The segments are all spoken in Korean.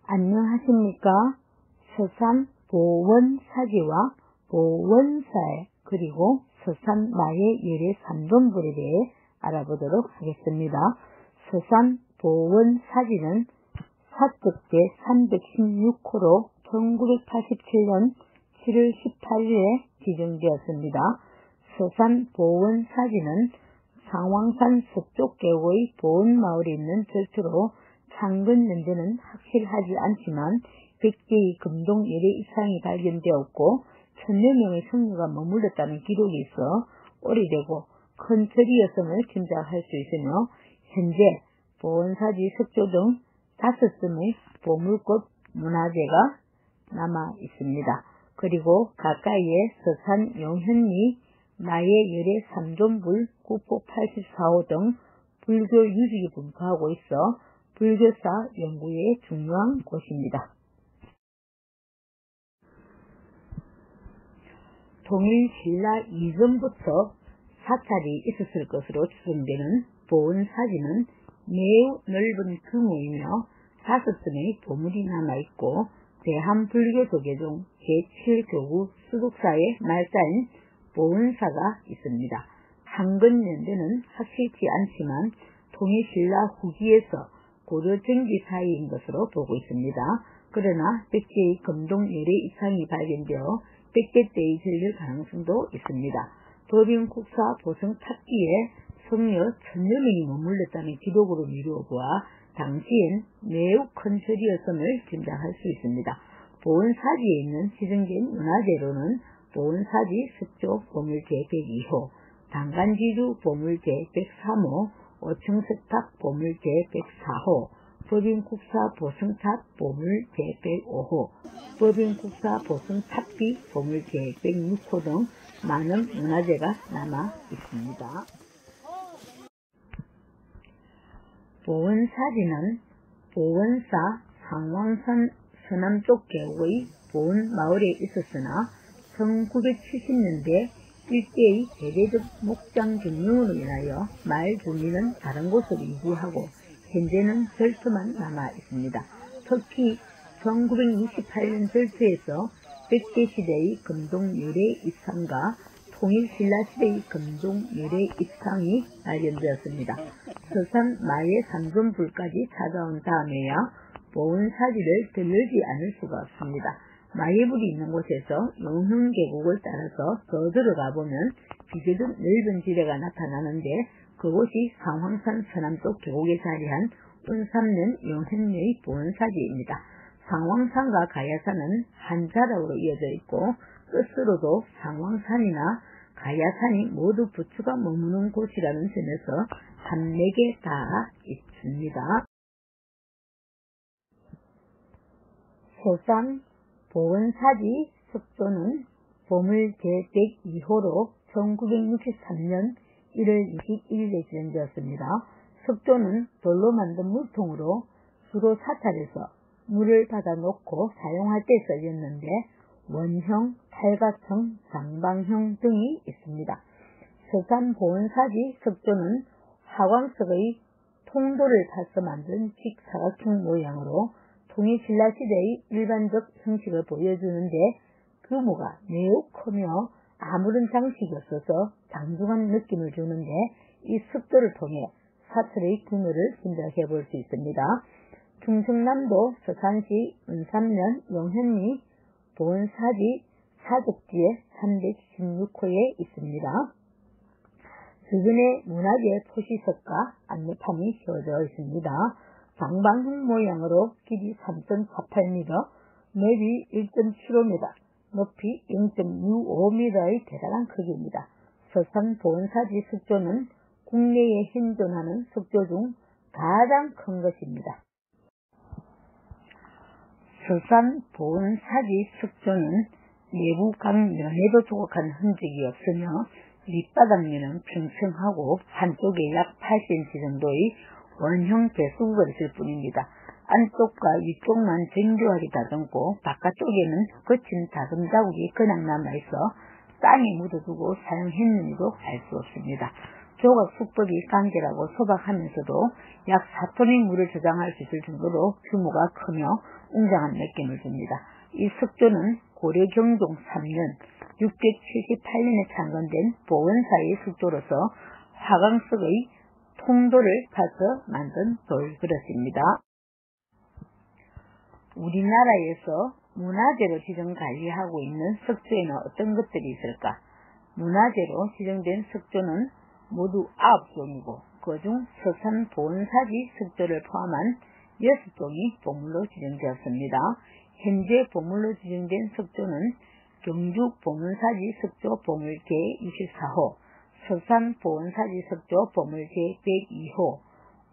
안녕하십니까? 서산 보원사지와 보원사회 그리고 서산 마의 열애 3존불에 대해 알아보도록 하겠습니다. 서산 보원사지는 사적제 316호로 1987년 7월 18일에 지정되었습니다. 서산 보원사지는 상왕산 서쪽 계곡의 보원마을에 있는 절투로 창건 연대는 확실하지 않지만 100개의 금동 열애 이상이 발견되었고 1000여 명의 성녀가 머물렀다는 기록이 있어 오래되고 큰 절이었음을 짐작할 수 있으며 현재 보원사지 석조 등 5점의 보물꽃 문화재가 남아 있습니다. 그리고 가까이에 서산 용현리 마의 열애 3존불 구포 84호 등 불교 유적이 분포하고 있어 불교사 연구에 중요한 곳입니다. 통일 신라 이전부터 사찰이 있었을 것으로 추정되는 보원사지는 매우 넓은 규모이며 5점의 보물이 남아있고 대한불교 조계종 제7교구 수독사의 말자인 보원사가 있습니다. 창건연대는 확실치 않지만 통일신라 후기에서 고려 정기 사이인 것으로 보고 있습니다. 그러나 100개의 금동 열애 이상이 발견되어 100개대의 절일 가능성도 있습니다. 도빈국사 보성 탑기에 성녀 1000여 명이 머물렀다는 기록으로 미루어 보아 당시엔 매우 큰 절이었음을 짐작할 수 있습니다. 보원사지에 있는 지정된 문화재로는 보원사지 석조 보물제 102호, 당간지주 보물제 103호, 오청석탑 보물제 104호, 법인국사 보성탑 보물제 105호, 법인국사 보성탑비 보물제 106호 등 많은 문화재가 남아 있습니다. 보원사지는 보원사 상왕산 서남쪽 계곡의 보원마을에 있었으나 1970년대 일제의 대대적 목장 경영으로 인하여 마을 주민은 다른 곳으로 이주하고 현재는 절투만 남아 있습니다. 특히 1968년 절투에서 100개 시대의 금동 열애 입상과 통일신라 시대의 금동 열애 입상이 발견되었습니다. 서산 마의 3존불까지 찾아온 다음에야 보원사지를 들르지 않을 수가 없습니다. 마예불이 있는 곳에서 용흥계곡을 따라서 더 들어가 보면 비교적 넓은 지대가 나타나는데 그곳이 상황산 서남쪽 계곡에 자리한 운삼면 용현리의 보원사지입니다. 상황산과 가야산은 한 자락으로 이어져 있고 끝으로도 상황산이나 가야산이 모두 부처가 머무는 곳이라는 점에서 산맥에 닿아 있습니다. 서산 보원사지 석조는 보물 제102호로 1963년 1월 21일에 지정되었습니다. 석조는 돌로 만든 물통으로 주로 사찰에서 물을 받아놓고 사용할 때 쓰였는데 원형, 팔각형, 장방형 등이 있습니다. 서산 보원사지 석조는 화광석의 통도를 타서 만든 직사각형 모양으로 통일신라 시대의 일반적 형식을 보여주는데 규모가 매우 크며 아무런 장식이 없어서 장중한 느낌을 주는데 이 석조를 통해 사찰의 규모를 짐작해 볼 수 있습니다. 충청남도 서산시 은삼면 용현리 보원사지 사적지에 316호에 있습니다. 주변에 문화재 표시석과 안내판이 씌워져 있습니다. 장방형 모양으로 길이 3.48m, 넓이 1.75m, 높이 0.65m의 대단한 크기입니다. 서산 보원사지 석조는 국내에 현존하는 석조 중 가장 큰 것입니다. 서산 보원사지 석조는 내부 각 면에도 조각한 흔적이 없으며 밑바닥면은 평평하고 한쪽에 약 8cm 정도의 원형 배수구가 있을 뿐입니다. 안쪽과 위쪽만 정교하게 다듬고 바깥쪽에는 거친 다듬 자국이 그냥 남아있어 땅에 묻어두고 사용했는지도 알 수 없습니다. 조각 수법이 간결하고 소박하면서도 약 4톤의 물을 저장할 수 있을 정도로 규모가 크며 웅장한 느낌을 줍니다. 이 석조는 고려 경종 3년 678년에 창건된 보은사의 석조로서 화강석의 통도를 파서 만든 돌그릇입니다. 우리나라에서 문화재로 지정 관리하고 있는 석조에는 어떤 것들이 있을까? 문화재로 지정된 석조는 모두 9종이고 그중 서산 보은사지 석조를 포함한 6종이 보물로 지정되었습니다. 현재 보물로 지정된 석조는 경주 보문사지 석조 보물 제24호, 서산 보은사지 석조 보물 제102호,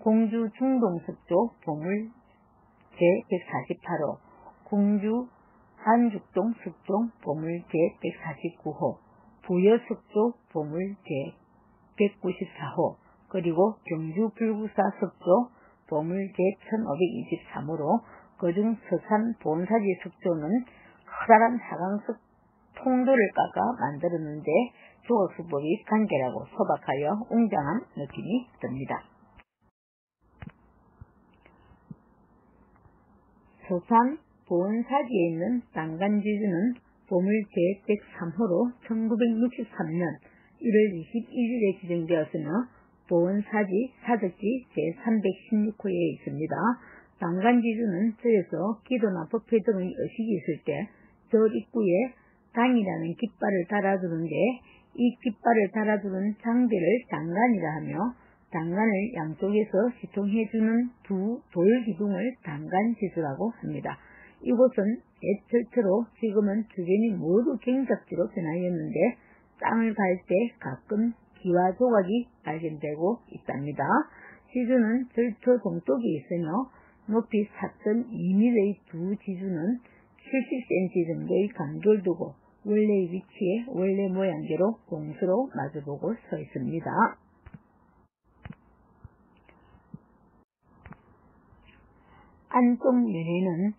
공주 중동 석조 보물 제148호, 공주 안죽동 석조 보물 제149호, 부여 석조 보물 제194호, 그리고 경주 불구사 석조 보물 제1523호로 그중 서산 보은사지 석조는 커다란 하강석 통도를 깎아 만들었는데 조각수법이 간결하고 소박하여 웅장한 느낌이 듭니다. 서산 보은사지에 있는 난간지주는 보물 제103호로 1963년 1월 21일에 지정되었으며 보은사지 사덕지 제316호에 있습니다. 난간지주는 절에서 기도나 법회 등의 의식이 있을 때 절 입구에 당이라는 깃발을 달아두는데 이 깃발을 달아두는 장대를 단간이라 하며 단간을 양쪽에서 시통해주는 두 돌기둥을 단간지주라고 합니다. 이곳은 옛 절터로 지금은 주변이 모두 경작지로 변하였는데 땅을 갈 때 가끔 기와 조각이 발견되고 있답니다. 지주는 절터 동쪽에 있으며 높이 4.2m의 두 지주는 70cm 정도의 간격을 두고 원래의 위치에 원래 모양대로 공수로 마주보고 서 있습니다. 안쪽 면에는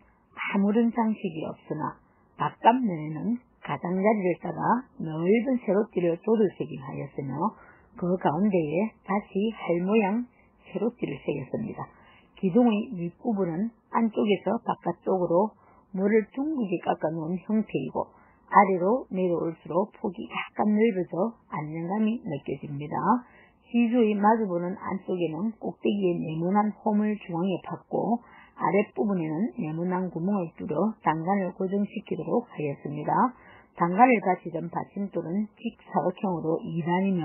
아무런 장식이 없으나 바깥 면에는 가장자리를 따라 넓은 세로띠를 조들새김하였으며 그 가운데에 다시 활모양 세로띠를 새겼습니다. 기둥의 윗부분은 안쪽에서 바깥쪽으로 물을 둥글게 깎아놓은 형태이고 아래로 내려올수록 폭이 약간 넓어져 안정감이 느껴집니다. 지주의 마주보는 안쪽에는 꼭대기에 네모난 홈을 중앙에 팠고 아랫부분에는 네모난 구멍을 뚫어 단간을 고정시키도록 하였습니다. 단간을 받치던 받침돌은 직사각형으로 2단이며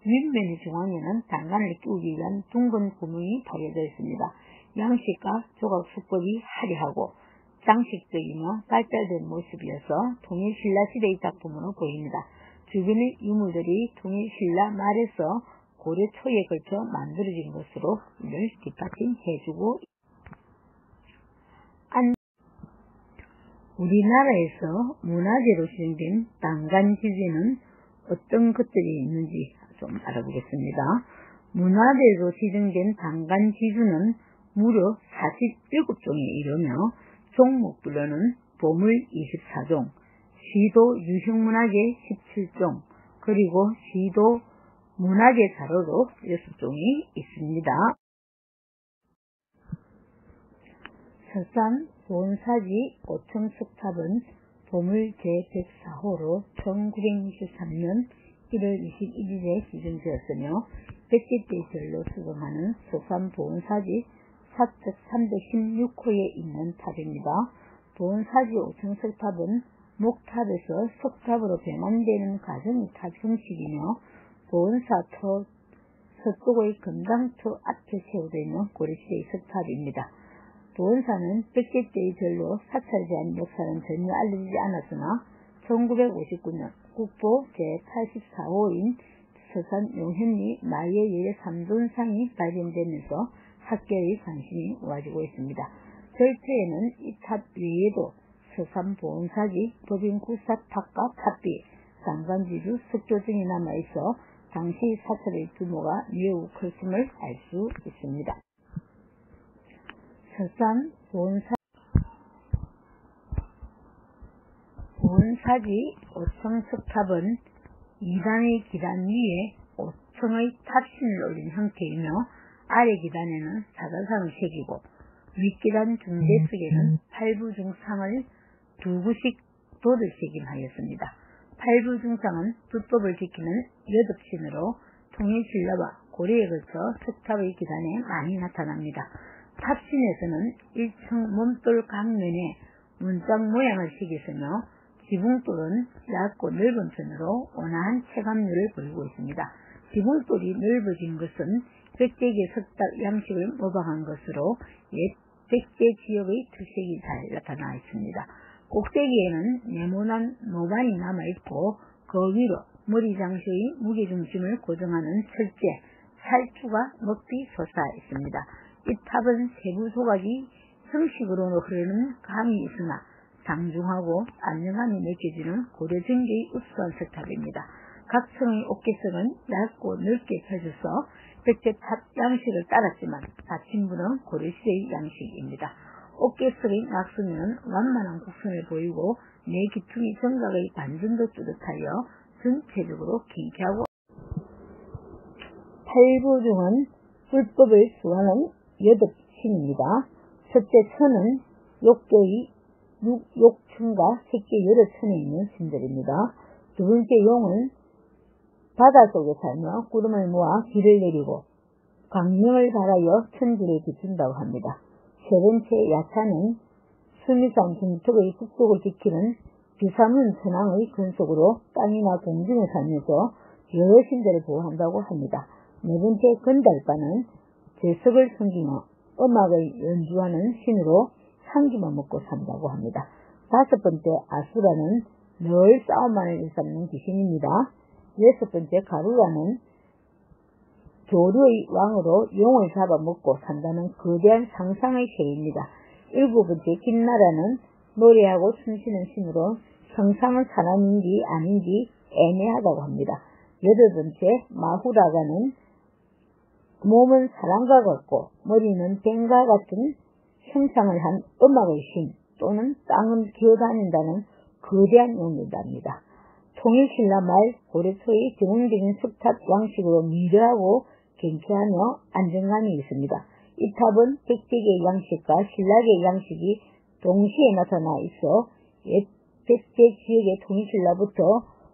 윗면의 중앙에는 단간을 끼우기 위한 둥근 구멍이 파여져 있습니다. 양식과 조각 수법이 화려하고 장식적이며 발달된 모습이어서 통일신라 시대의 작품으로 보입니다. 주변의 유물들이 통일신라 말에서 고려 초에 걸쳐 만들어진 것으로 이를 뒷받침해주고 우리나라에서 문화재로 지정된 난간지주에는 어떤 것들이 있는지 좀 알아보겠습니다. 문화재로 지정된 난간지주는 무려 47종에 이르며 종목별로는 보물 24종, 시도 유형문화재 17종, 그리고 시도 문화재 자료로 6종이 있습니다. 서산 보은사지 5층 석탑은 보물 제104호로 1963년 1월 21일에 지정되었으며 백제때 절로 수금하는 서산 보은사지 사측 316호에 있는 탑입니다. 보은사지 5층 석탑은 목탑에서 석탑으로 변환되는 과정이 탑 형식이며 보은사터 서쪽의 금당터 앞에 세워져 있는 고려시대의 석탑입니다. 보은사는 백제때의 절로 사찰제한 역사는 전혀 알려지지 않았으나 1959년 국보 제84호인 서산 용현리 마예의 3돈상이 발견되면서 학계의 관심이 모아지고 있습니다. 절터에는 이 탑 외에도 서산 보은사지 법인구사탑과 탑비, 난간지주 석조 등이 남아있어 당시 사찰의 규모가 매우 컸음을 알 수 있습니다. 서산 보은사지 5층 석탑은 2단의 기단 위에 5층의 탑신을 올린 형태이며 아래 기단에는 사자상을 새기고 윗계단 중대석에는 팔부중상을 2구씩 돛을 새김하였습니다. 팔부중상은 불법을 지키는 여덟신으로 통일신라와 고려에 걸쳐 석탑의 기단에 많이 나타납니다. 탑신에서는 1층 몸돌 각면에 문짝 모양을 새겼으며 지붕돌은 얇고 넓은 편으로 온화한 체감률을 보이고 있습니다. 지붕돌이 넓어진 것은 백제계 석탑 양식을 모방한 것으로 옛 백제 지역의 특색이 잘 나타나 있습니다. 꼭대기에는 네모난 노반이 남아있고 그 위로 머리장식의 무게중심을 고정하는 철제, 살추가 높이 솟아 있습니다. 이 탑은 세부 조각이 형식으로 흐르는 감이 있으나 장중하고 안정감이 느껴지는 고려전기의 우수한 석탑입니다. 각 층의 옥계석은 얇고 넓게 펴져서 백제탑 양식을 따랐지만 받침부는 고려시대의 양식입니다. 옥계석의 낙수면은 완만한 곡선을 보이고 내 기퉁이 정각의 반전도 뚜렷하여 전체적으로 경쾌하고 팔부중은 불법을 수하는 여덟신입니다. 첫째 천은 욕계의 욕천과 색계 여러 천에 있는 신들입니다. 두 번째 용은 바닷속에 살며 구름을 모아 비를 내리고 광명을 발하여 천지를 비춘다고 합니다. 세 번째 야차는 수미산 중턱의 북쪽을 지키는 비사문 천왕의 근속으로 땅이나 공중에 살면서 여러 신들을 보호한다고 합니다. 네 번째 건달바는 제석을 섬기며 음악을 연주하는 신으로 상기만 먹고 산다고 합니다. 다섯 번째 아수라는 늘 싸움만을 일삼는 귀신입니다. 여섯 번째 가루라는 조류의 왕으로 용을 잡아먹고 산다는 거대한 상상의 새입니다. 일곱 번째 김나라는 노래하고 춤추는 신으로 형상은 사람인지 아닌지 애매하다고 합니다. 여덟 번째 마후라가는 몸은 사람과 같고 머리는 뱀과 같은 형상을 한 음악의 신 또는 땅은 기어다닌다는 거대한 용이랍니다. 통일신라 말 고려 초의 전형적인 석탑 양식으로 미려하고 경쾌하며 안정감이 있습니다. 이 탑은 백제계 양식과 신라계 양식이 동시에 나타나 있어 옛 백제 지역의 통일신라부터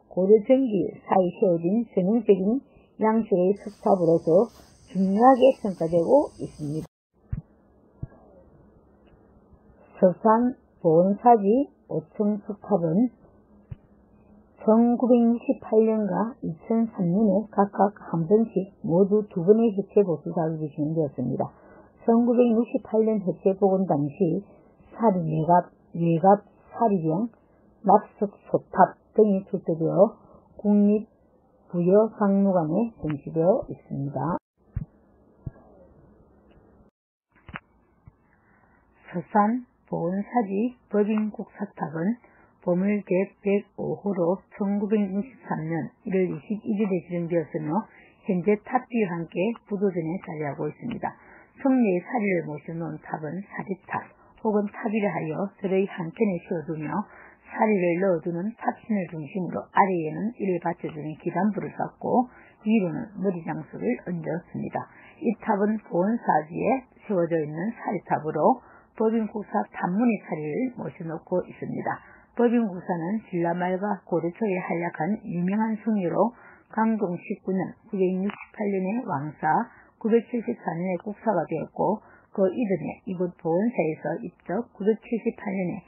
고려 전기 사이 세워진 전형적인 양식의 석탑으로서 중요하게 평가되고 있습니다. 서산 보은사지 5층 석탑은 1968년과 2003년에 각각 한 번씩 모두 두 번의 해체 보수 작업이 진행되었습니다. 1968년 해체 복원 당시 외갑, 사리병, 납석, 소탑 등이 출토되어 국립부여박물관에 전시되어 있습니다. 서산 보은사지 법인국사탑은 보물 제105호로 1963년 1월 21일에 지정되었으며 현재 탑 뒤와 함께 부도전에 자리하고 있습니다. 성녀의 사리를 모셔놓은 탑은 사리탑 혹은 탑이라 하여 들의 한켠에 씌워두며 사리를 넣어두는 탑신을 중심으로 아래에는 이를 받쳐주는 기단부를 쌓고 위로는 머리장석을 얹었습니다. 이 탑은 보은사지에 세워져 있는 사리탑으로 법인국사 탑문의 사리를 모셔놓고 있습니다. 법인국사는 신라말과 고려초에 활약한 유명한 성녀로 강동 19년 968년에 왕사, 974년에 국사가 되었고 그 이듬해 이곳 보은사에서 입적 978년에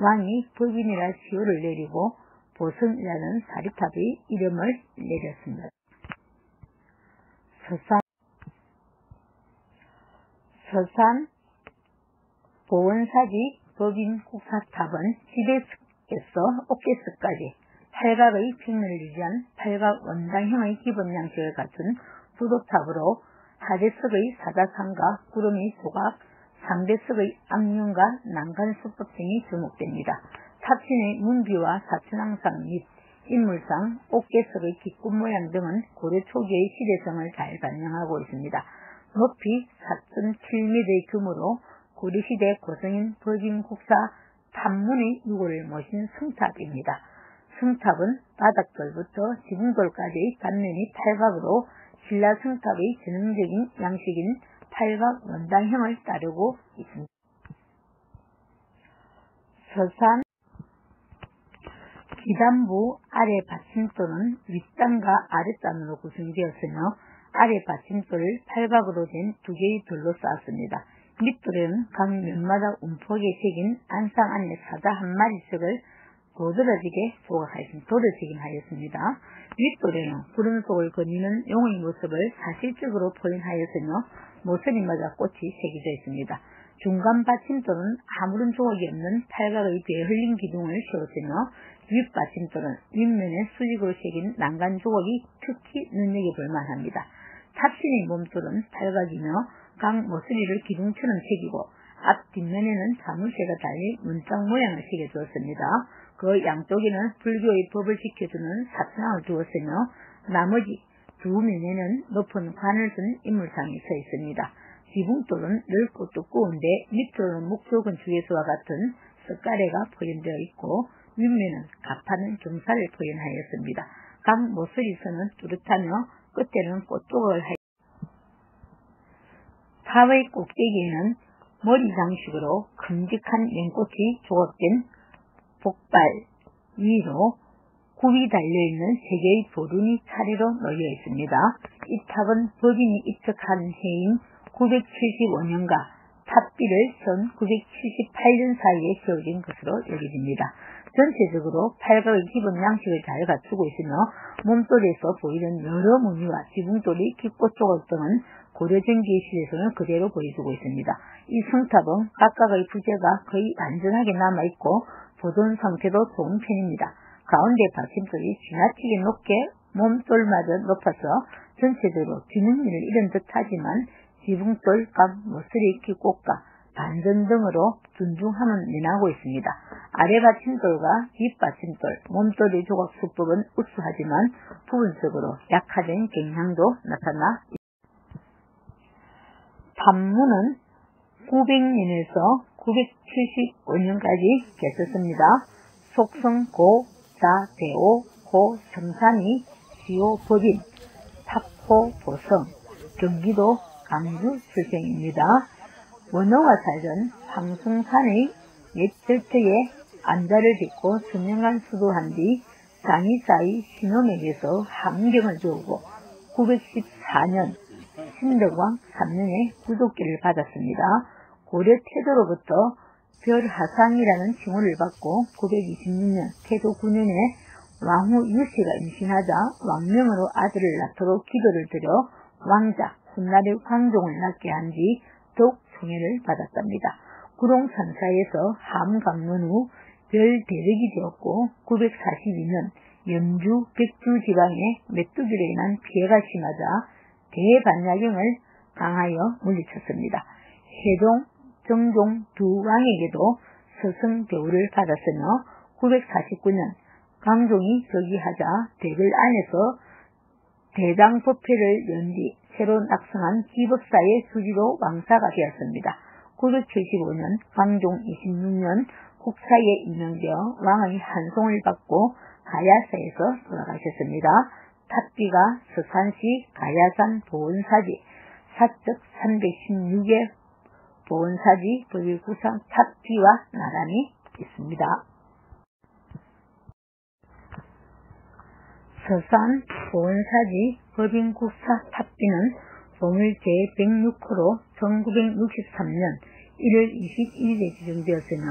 왕이 법인이라 시호를 내리고 보성이라는 사리탑의 이름을 내렸습니다. 서산 보은사지 법인국사탑은 지대석에서 옥계석까지 팔각의 평면을 유지한 팔각 원당형의 기본 양식을 갖춘 부도탑으로 하대석의 사자상과 구름의 소각, 상대석의 악룡과 난간수법 등이 주목됩니다. 탑신의 문비와 사천왕상 및 인물상, 옥계석의 깃굿 모양 등은 고려 초기의 시대성을 잘 반영하고 있습니다. 높이 4.7m의 규모로 고려시대 고성인 법인국사 탑문의 유골을 모신 성탑입니다. 성탑은 바닥돌부터 지붕돌까지의 단면이 팔각으로 신라 성탑의 전형적인 양식인 팔각 원단형을 따르고 있습니다. 서산 기단부 아래 받침돌은 윗단과 아랫단으로 구성되었으며 아래 받침돌을 팔각으로 된 두 개의 돌로 쌓았습니다. 밑돌에는 각 면마다 움푹에 새긴 안상 안에 사자 한 마리씩을 도드라지게 조각하였습니다. 도려지긴하였습니다. 윗돌에는 구름 속을 거니는 용의 모습을 사실적으로 표현하였으며 모서리 맞아 꽃이 새겨져 있습니다. 중간 받침돌은 아무런 조각이 없는 팔각의 배에 흘린 기둥을 세웠으며 윗받침돌은 윗면에 수직으로 새긴 난간 조각이 특히 눈여겨볼 만합니다. 탑신의 몸돌은 팔각이며 각 모서리를 기둥처럼 새기고 앞 뒷면에는 자물쇠가 달린 문짝 모양을 새겨주었습니다. 그 양쪽에는 불교의 법을 지켜주는 사창을 두었으며 나머지 두 면에는 높은 관을 든 인물상이 서 있습니다. 지붕돌은 넓고 두꺼운데 밑으로는 목조 건축에서와 같은 석가래가 포현되어 있고 윗면은 가파른 경사를 포현하였습니다. 각 모서리선은 뚜렷하며 끝에는 꽃조각을 하였습니다. 탑의 꼭대기에는 머리 장식으로 큼직한 연꽃이 조각된 복발 위로 굽이 달려있는 세 개의 도lun이 차례로 놓여 있습니다. 이 탑은 법인이 입적한 해인 975년과 탑비를 1978년 사이에 세워진 것으로 여겨집니다. 전체적으로 팔각의 기본 양식을 잘 갖추고 있으며 몸돌에서 보이는 여러 무늬와 지붕돌이 기꽃 조각 등은 고려 전기의 시대에서는 그대로 보여주고 있습니다. 이 성탑은 각각의 부재가 거의 완전하게 남아있고 보존 상태도 좋은 편입니다. 가운데 받침돌이 지나치게 높게 몸돌마저 높아서 전체적으로 균형미를 잃은 듯하지만 지붕돌, 각 모서리 기꽃과 반전 등으로 둔중함은 면하고 있습니다. 아래 받침돌과 윗 받침돌, 몸돌의 조각 수법은 우수하지만 부분적으로 약화된 경향도 나타나 있습니다. 탑문은 900년에서 975년까지 계셨습니다. 속성 고, 자, 대오, 고, 성산이, 시오, 법인, 탑호, 보성, 경기도 강주 출생입니다. 원어와 사전, 황승산의 옛 절터에 안자를 빚고 수년간 수도한 뒤 장의사의 신혼에게서 함경을 주고 914년 신덕왕 3년에 구독기를 받았습니다. 고려 태조로부터 별하상이라는 칭호를 받고 926년 태조 9년에 왕후 유씨가 임신하자 왕명으로 아들을 낳도록 기도를 드려 왕자 훗날의 광종을 낳게 한 뒤 더욱 총애를 받았답니다. 구롱 3사에서 함강론 후 별대력이 되었고 942년 연주, 백주 지방에 메뚜기로 인한 피해가 심하자 대반야경을 강하여 물리쳤습니다. 세종, 정종 두 왕에게도 서승대우를 받았으며 949년 광종이 즉위하자 대궐 안에서 대당법회를 연 뒤 새로 낙성한 기법사의 수지로 왕사가 되었습니다. 975년 광종 26년 국사에 임명되어 왕의 한송을 받고 가야사에서 돌아가셨습니다. 탑비가 서산시 가야산 보은사지 사적 316의 보은사지 법일구상 탑비와 나란히 있습니다. 서산 보은사지 법인국사 탑비는 보물 제106호로 1963년 1월 21일에 지정되었으며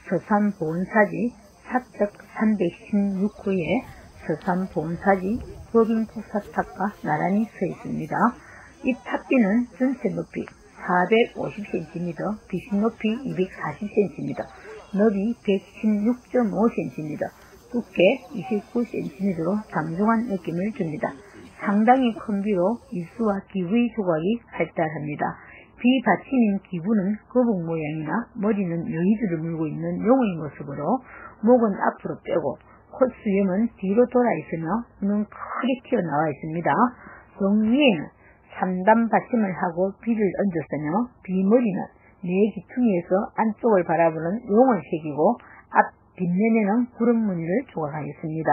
서산 보은사지 사적 316호에 서산 보은사지 법인국사탑과 나란히 서 있습니다. 이 탑비는 전체 높이 450cm, 비심 높이 240cm, 너비 116.5cm, 두께 29cm로 장중한 느낌을 줍니다. 상당히 큰 비로 일수와 기부의 조각이 활달합니다. 비받침인 기부는 거북 모양이나 머리는 여의주를 물고 있는 용의 모습으로 목은 앞으로 빼고 콧수염은 뒤로 돌아 있으며 눈은 크게 튀어나와 있습니다. 등 위에는 3단 받침을 하고 비를 얹었으며 비머리는 네 기퉁이에서 안쪽을 바라보는 용을 새기고 앞 뒷면에는 구름 무늬를 조각하였습니다.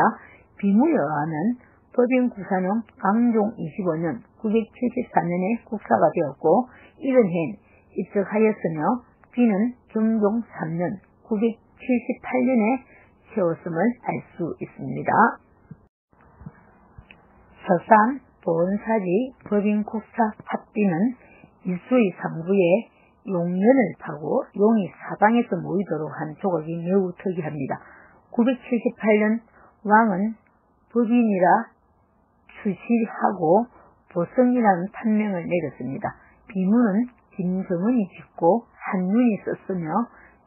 비무에 의하면 법인 구사는 광종 25년 974년에 국사가 되었고 이런 해엔 입적하였으며 비는 경종 3년 978년에 세웠음을 알 수 있습니다. 서산 보은사지 법인국사 탑비는 일수의 상부에 용년을 타고 용이 사방에서 모이도록 한 조각이 매우 특이합니다. 978년 왕은 법인이라 추시하고 보성이라는 판명을 내렸습니다. 비문은 김정은이 짓고 한눈이 썼으며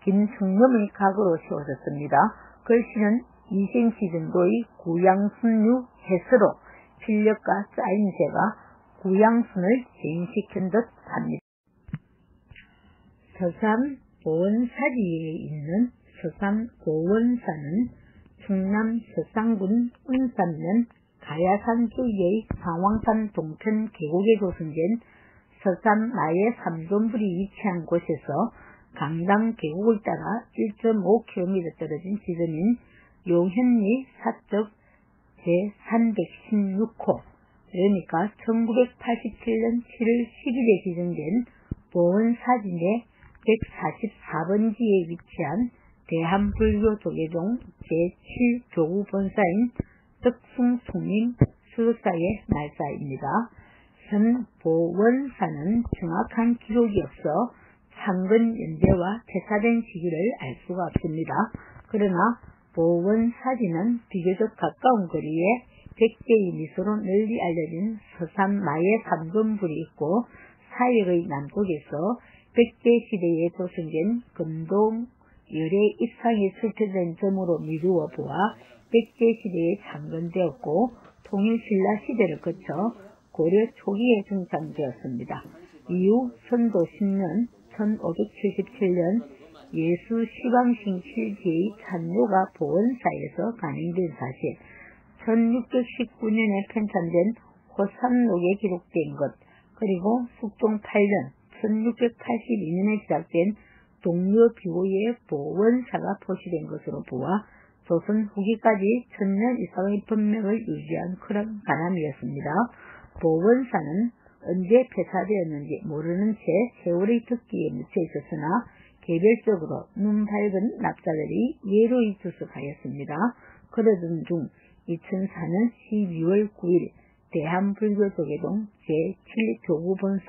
김성념의 각으로 세워졌습니다. 글씨는 2cm 정도의 구양순류 해서로 필력과 짜임새가 구양순을 재현시킨 듯 합니다. 서산 보은사지에 있는 서산 고원사는 충남 서산군 운산면 가야산 쪽의 상왕산 동편 계곡에 조성된 서산 마의 3존불이 위치한 곳에서 강당 계곡을 따라 1.5km 떨어진 지점인 용현리 사적 제316호 그러니까 1987년 7월 10일에 지정된 보은사진의 144번지에 위치한 대한불교 조계종 제7교구 본사인 덕숭송림 수석사의 말사입니다. 현 보원사는 정확한 기록이 없어 창건 연대와 폐사된 시기를 알 수가 없습니다. 그러나 보원사지는 비교적 가까운 거리에 백제의 미소로 널리 알려진 서산 마의 삼존불이 있고 사역의 남쪽에서 백제시대에 조성된 금동 열의 입상이 설치된 점으로 미루어 보아 백제시대에 창건되었고 통일신라 시대를 거쳐 고려 초기에 정착되었습니다. 이후 선도 10년 1577년 예수 시방신 7기의 찬요가 보원사에서 간행된 사실, 1619년에 편찬된 호산록에 기록된 것, 그리고 숙종 8년 1682년에 시작된 동묘비호의 보원사가 표시된 것으로 보아 조선 후기까지 1000년 이상의 번명을 유지한 그런 가남이었습니다. 보원사는 언제 폐사되었는지 모르는 채 세월의 특기에 묻혀 있었으나 개별적으로 눈 밝은 납자들이 예로이 주석하였습니다. 그러던 중 2004년 12월 9일 대한불교조계종 제7교구본사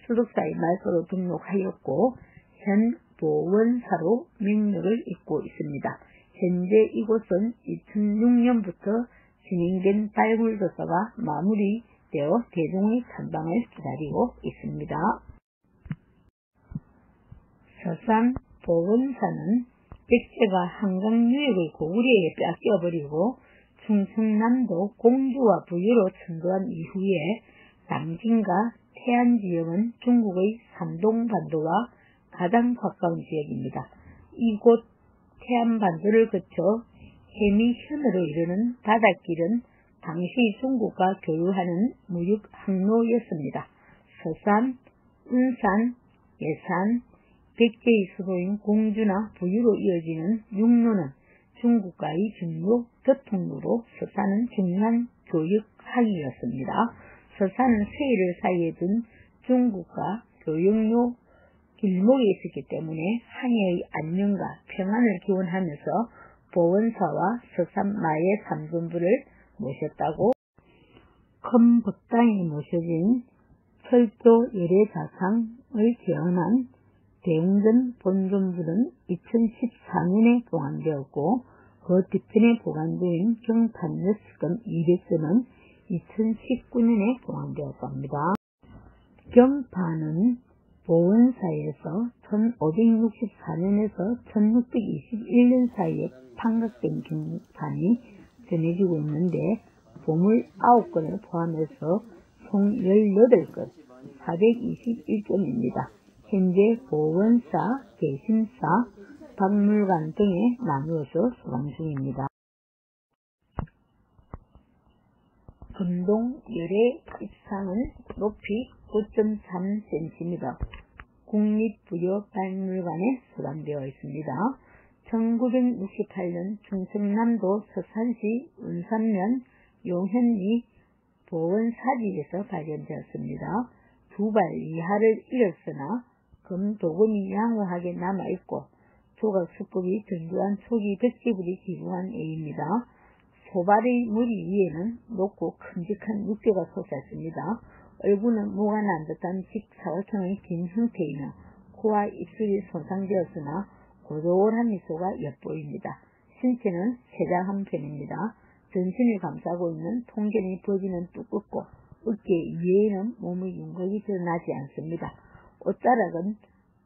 수석사의 말소로 등록하였고 현 보원사로 명명을 잇고 있습니다. 현재 이곳은 2006년부터 진행된 발굴조사가 마무리되어 대중의 탐방을 기다리고 있습니다. 서산 보원사는 백제가 한강 유역의 고구려에 빼앗겨버리고 충청남도 공주와 부유로 천도한 이후에 남진과 태안 지역은 중국의 산동반도와 가장 가까운 지역입니다. 이곳 태안반도를 거쳐 해미현으로 이르는 바닷길은 당시 중국과 교류하는 무역 항로였습니다. 서산, 운산, 예산, 백제의 수도인 공주나 부유로 이어지는 육로는 중국과의 중요 교통로로 서산은 중요한 교역항이었습니다. 서산은 세일을 사이에 둔 중국과 교역로 길목에 있었기 때문에 항해의 안녕과 평안을 기원하면서 보원사와 서산 마의 삼존부를 모셨다고 큰 법당에 모셔진 철도 열애자상을 재현한 대웅전 본존부는 2014년에 봉안되었고 그 뒤편에 보관된 경판 여스금 200전은 2019년에 봉안되었다 합니다. 경판은 보원사에서 1564년에서 1621년 사이에 판각된 경판이 전해지고 있는데 보물 9건을 포함해서 총 18건, 421점입니다. 현재 보원사, 개심사, 박물관 등에 나누어서 소방 중입니다. 금동 열의 입상은 높이 9.3cm, 국립부여박물관에 소장되어 있습니다. 1968년 충청남도 서산시 운산면 용현리 보원사지에서 발견되었습니다. 2발 이하를 잃었으나 금도금이 양호하게 남아있고 조각 수법이 견고한 초기 벽지불이 기부한 애입니다. 소발의 무리 위에는 높고 큼직한 육대가 솟았습니다. 얼굴은 모가 난 듯한 직사각형의 긴 형태이며 코와 입술이 손상되었으나 고조월한 미소가 엿보입니다. 신체는 세장한 편입니다. 전신을 감싸고 있는 통전이 버지는 두껍고 어깨 위에는 몸의 윤곽이 드러나지 않습니다. 옷자락은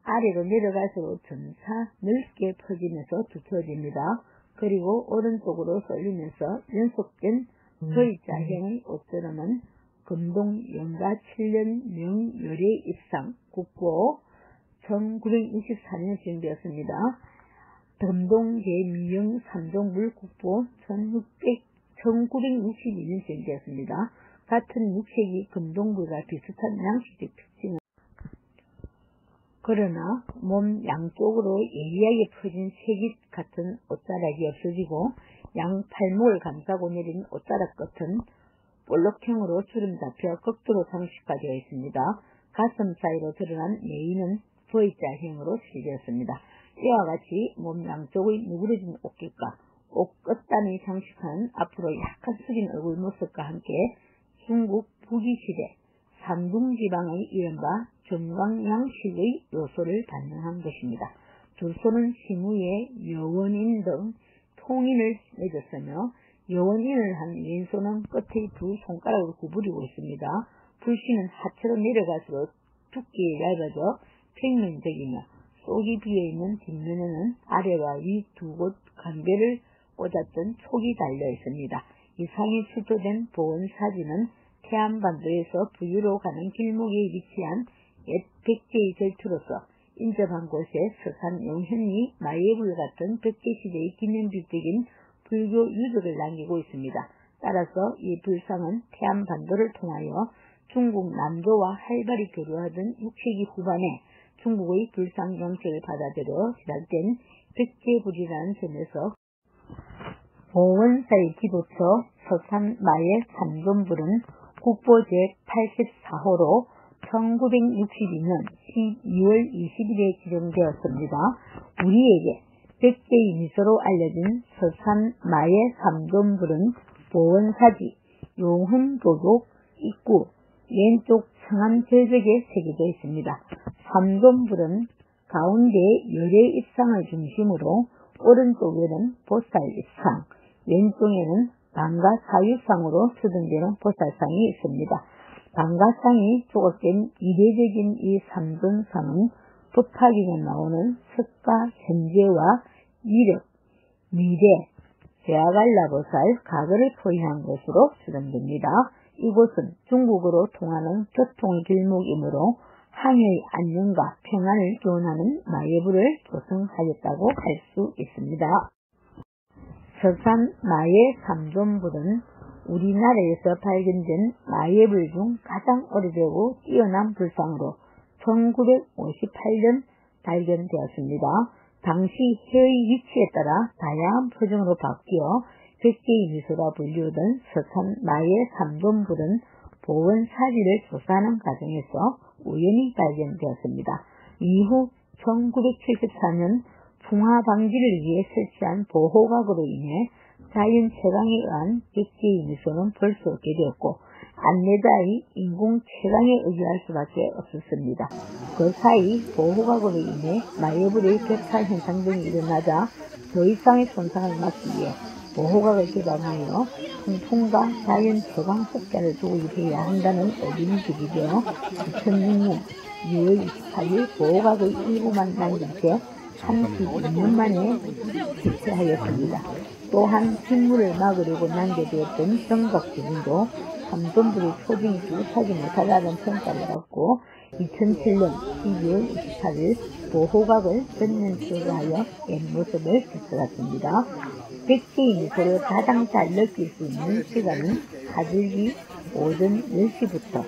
아래로 내려갈수록 점차 넓게 퍼지면서 두터워집니다. 그리고 오른쪽으로 쏠리면서 연속된 V자형의 옷저름은 금동 영가 7년 명열의 입상 국보 1964년 시행되었습니다. 금동 제미영 3종 물국보 1962년 시행되었습니다. 같은 육색이 금동불과 비슷한 양식적 특징은 그러나 몸 양쪽으로 예리하게 퍼진 색잇 같은 옷자락이 없어지고 양 팔목을 감싸고 내린 옷자락 끝은 볼록형으로 주름 잡혀 극도로 장식화되어 있습니다. 가슴 사이로 드러난 내인은 V자형으로 실되었습니다. 이와 같이 몸 양쪽의 누그러진 어깨가 옷 끝단이 장식한 앞으로 약간 숙인 얼굴 모습과 함께 중국 북이시대 산둥지방의 이른바 정광양식의 요소를 반영한 것입니다. 두 손은 시무에 여원인 등 통인을 맺었으며 여원인을 한 왼손은 끝의 두 손가락으로 구부리고 있습니다. 불씨는 하체로 내려갈수록 두께 얇아져 평면적이며 속이 비어있는 뒷면에는 아래와 위 두 곳 간별을 꽂았던 촉이 달려 있습니다. 이상이 출토된 보원 사진은 태안반도에서 부유로 가는 길목에 위치한 옛 백제의 절투로서 인접한 곳에 서산 용현리 마예불 같은 백제시대의 기념비적인 불교 유적을 남기고 있습니다. 따라서 이 불상은 태안반도를 통하여 중국 남조와 활발히 교류하던 6세기 후반에 중국의 불상 정책을 받아들여 시작된 백제불이라는 점에서 보원사의 기도처 서산 마예 삼존불은 국보 제84호로 1962년 12월 20일에 지정되었습니다. 우리에게 백제의 미소로 알려진 서산 마예 삼존불은 보원사지 용훈도독 입구 왼쪽 청암 절벽에 새겨져 있습니다. 삼존불은 가운데 열의 입상을 중심으로 오른쪽에는 보살 입상, 왼쪽에는 방가 사유상으로 수등되는 보살상이 있습니다. 방가상이 조각된 이례적인 이 삼존상은 법화경에 나오는 석가, 현재와 미륵, 미래, 제아갈라보살, 가거를 포위한 것으로 추정됩니다. 이곳은 중국으로 통하는 교통 길목이므로 항해의 안녕과 평안을 기원하는 마예불을 조성하였다고 할 수 있습니다. 서산 마예 삼존불은 우리나라에서 발견된 마예불 중 가장 오래되고 뛰어난 불상으로 1958년 발견되었습니다. 당시 해의 위치에 따라 다양한 표정으로 바뀌어 백제의 미소가 불리우던 서산 마예 삼존불은 보원 사지를 조사하는 과정에서 우연히 발견되었습니다. 이후 1974년 풍화 방지를 위해 설치한 보호각으로 인해 자연 채광에 의한 백제의 미소는 볼 수 없게 되었고 안내자의 인공 채광에 의지할 수밖에 없었습니다. 그 사이 보호각으로 인해 마예불의 격차 현상 등이 일어나자 더 이상의 손상을 막기 위해 보호각을 개방하여 통풍과 자연 채광 속자를 도입해야 한다는 의견이 제기되어 2006년 2월 28일 보호각의 일부만 남긴 채 32년 만에 개최하였습니다. 또한 빗물을 막으려고 남겨두었던 정각 부분도 삼존불의 초딩이 뚜렷하지 못하다는 평가를 받고 2007년 12월 28일 보호각을 전면 철거하여 옛 모습을 되찾았습니다. 백제의 미소를 가장 잘 느낄 수 있는 시간은 가들기 오전 10시부터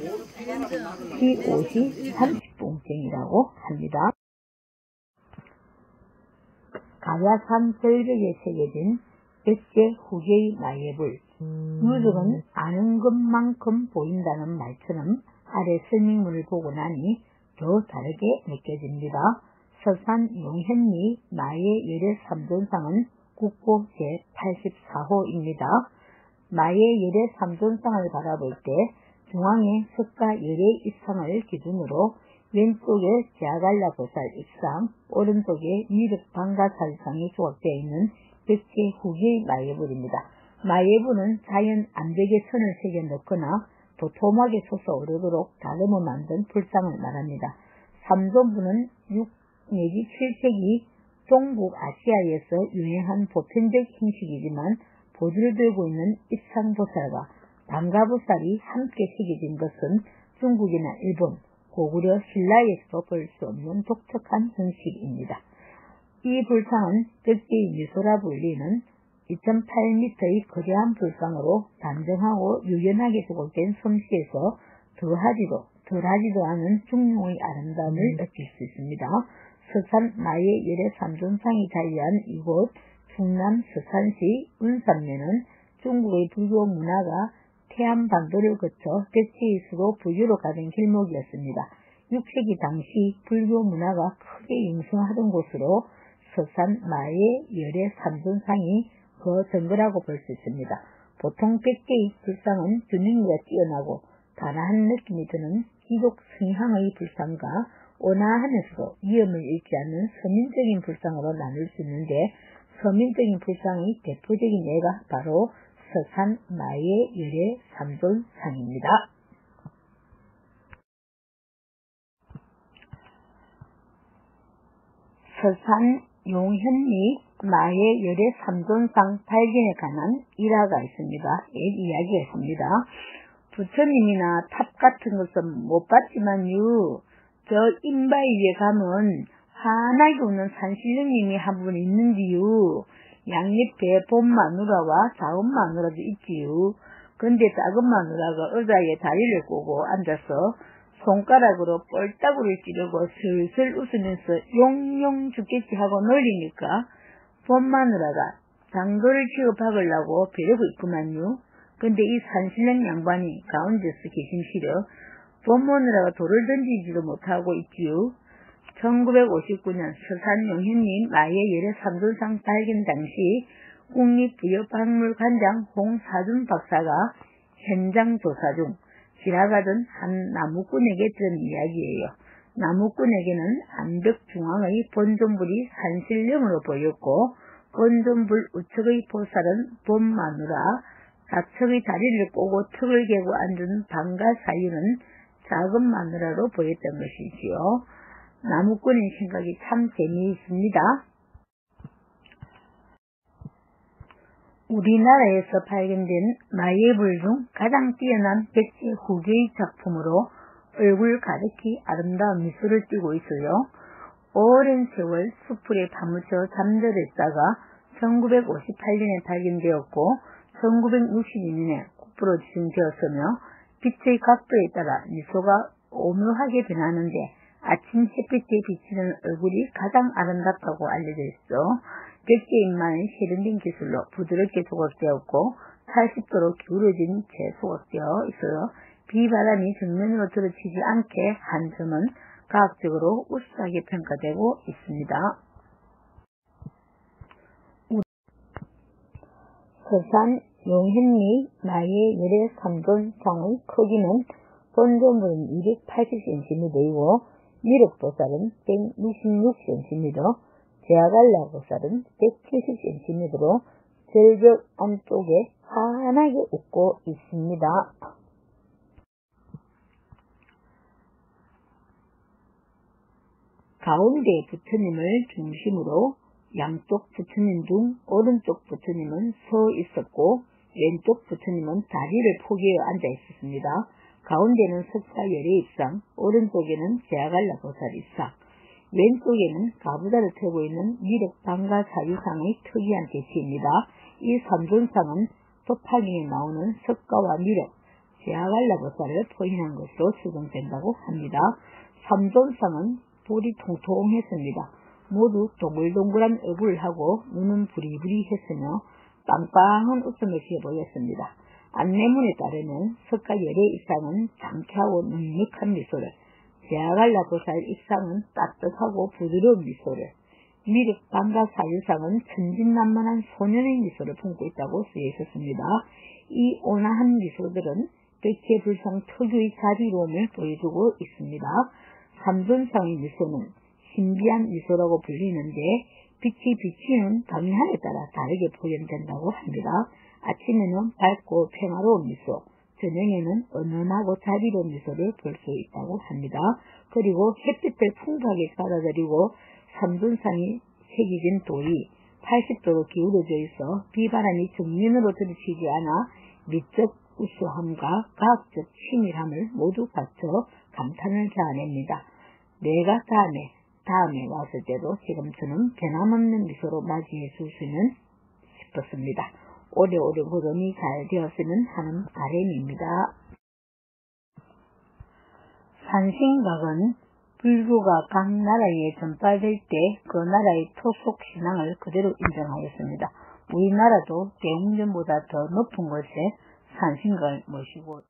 15시 30분경이라고 합니다. 가야산 절벽에 새겨진 백제 후계의 마예불. 유적은 아는 것만큼 보인다는 말처럼 아래 설명문을 보고 나니 더 다르게 느껴집니다. 서산 용현리 마의 열애 삼존상은 국보 제84호입니다. 마의 열애 삼존상을 바라볼 때 중앙에 석가 열애 입상을 기준으로 왼쪽에 제아갈라 보살 입상, 오른쪽에 미륵방가살상이 조각되어 있는 백제 후기의 마예불입니다. 마예불은 자연 암벽에 선을 새겨 넣거나 도톰하게 솟아오르도록 다듬어 만든 불상을 말합니다. 삼존부는 6 내지 7세기 동북 아시아에서 유행한 보편적 형식이지만 보드를 들고 있는 입상보살과 방가보살이 함께 새겨진 것은 중국이나 일본, 고구려 신라에서도 볼 수 없는 독특한 형식입니다. 이 불상은 백제의 미소라 불리는 2.8m의 거대한 불상으로 단정하고 유연하게 조각된 솜씨에서 덜하지도 않은 중용의 아름다움을 느낄 수 있습니다. 서산 마의 열애 삼존상이 자리한 이곳 충남 서산시 운산면은 중국의 불교 문화가 태안반도를 거쳐 백제의 수도 부유로 가던 길목이었습니다. 6세기 당시 불교 문화가 크게 융성하던 곳으로 서산 마의 열애 삼존상이 더 정글하고 볼 수 있습니다. 보통 백제의 불상은 주민기가 뛰어나고 단아한 느낌이 드는 기독 성향의 불상과 온화하면서도 위험을 잃지 않는 서민적인 불상으로 나눌 수 있는데, 서민적인 불상의 대표적인 예가 바로 서산 마의 열애 삼존상입니다. 서산 용현리 마의 열애 삼존상 발견에 관한 일화가 있습니다. 이야기가 있습니다. 부처님이나 탑 같은 것은 못 봤지만요, 저 인바위 위에 가면 환하게 웃는 산신령님이 한 분 있는지요. 양옆에 본 마누라와 작은 마누라도 있지요. 근데 작은 마누라가 의자에 다리를 꼬고 앉아서 손가락으로 뻘따구를 찌르고 슬슬 웃으면서 용용 죽겠지 하고 놀리니까 본 마누라가 장도를 쥐어 박으려고 벼르고 있구만요. 근데 이 산신령 양반이 가운데서 계심시려 본 마누라가 돌을 던지지도 못하고 있지요. 1959년 서산 용현리 마의 열애 삼존상 발견 당시 국립부여박물관장 홍사준 박사가 현장 조사 중 지나가던 한 나무꾼에게 들은 이야기예요. 나무꾼에게는 암벽 중앙의 본존불이 산신령으로 보였고, 본존불 우측의 보살은 본 마누라, 좌측의 다리를 꼬고 턱을 개고 앉은 방가사유는 작은 마누라로 보였던 것이지요. 나무꾼의 생각이 참 재미있습니다. 우리나라에서 발견된 마예불 중 가장 뛰어난 백제 후계의 작품으로 얼굴 가득히 아름다운 미소를 띠고 있어요. 오랜 세월 수풀에 파묻혀 잠들었다가 1958년에 발견되었고 1962년에 국부로 지정되었으며 빛의 각도에 따라 미소가 오묘하게 변하는데 아침 햇빛에 비치는 얼굴이 가장 아름답다고 알려져 있어 백제인만의 세련된 기술로 부드럽게 조각되었고 80도로 기울어진 채 조각되어 있어요. 비바람이 정면으로 들어치지 않게 한 점은 과학적으로 우수하게 평가되고 있습니다. 서산 용현리 마의 열애 삼존상의 크기는 본존불은 280cm이고 미륵보살은 166cm, 제아갈라 보살은 170cm로 절벽 안쪽에 환하게 웃고 있습니다. 가운데 부처님을 중심으로 양쪽 부처님 중 오른쪽 부처님은 서 있었고 왼쪽 부처님은 다리를 포개어 앉아 있었습니다. 가운데는 석가 열애 입상, 오른쪽에는 제아갈라 보살 입상, 왼쪽에는 가부다를 태우고 있는 미륵 방가 사유상의 특이한 대치입니다. 이 삼존상은 도파경에 나오는 석가와 미륵, 제아갈라 보살을 포인한 것으로 추정된다고 합니다. 삼존상은 볼이 통통했습니다. 모두 동글동글한 얼굴을 하고 눈은 부리부리했으며 빵빵한 웃음을 지어 보였습니다. 안내문에 따르면 석가 열애 입상은 장쾌하고 넉넉한 미소를, 제아갈라 보살 입상은 따뜻하고 부드러운 미소를, 미륵 방가 사유상은 천진난만한 소년의 미소를 품고 있다고 쓰여 있었습니다. 이 온화한 미소들은 백제불상 특유의 자비로움을 보여주고 있습니다. 삼존상의 미소는 신비한 미소라고 불리는데 빛이 비치는 방향에 따라 다르게 표현된다고 합니다. 아침에는 밝고 평화로운 미소, 저녁에는 은은하고 자비로운 미소를 볼 수 있다고 합니다. 그리고 햇빛을 풍부하게 받아들이고 삼존상이 새겨진 돌이 80도로 기울어져 있어 비바람이 정면으로 들이치지 않아 미적 우수함과 과학적 치밀함을 모두 갖춰 감탄을 자아냅니다. 내가 다음에 왔을 때도 지금처럼 변함없는 미소로 맞이해 주시면 싶었습니다. 오래오래 보존이 잘 되었으면 하는 바람입니다. 산신각은 불교가 각 나라에 전파될 때 그 나라의 토속 신앙을 그대로 인정하였습니다. 우리나라도 대웅전보다 더 높은 곳에 산신각을 모시고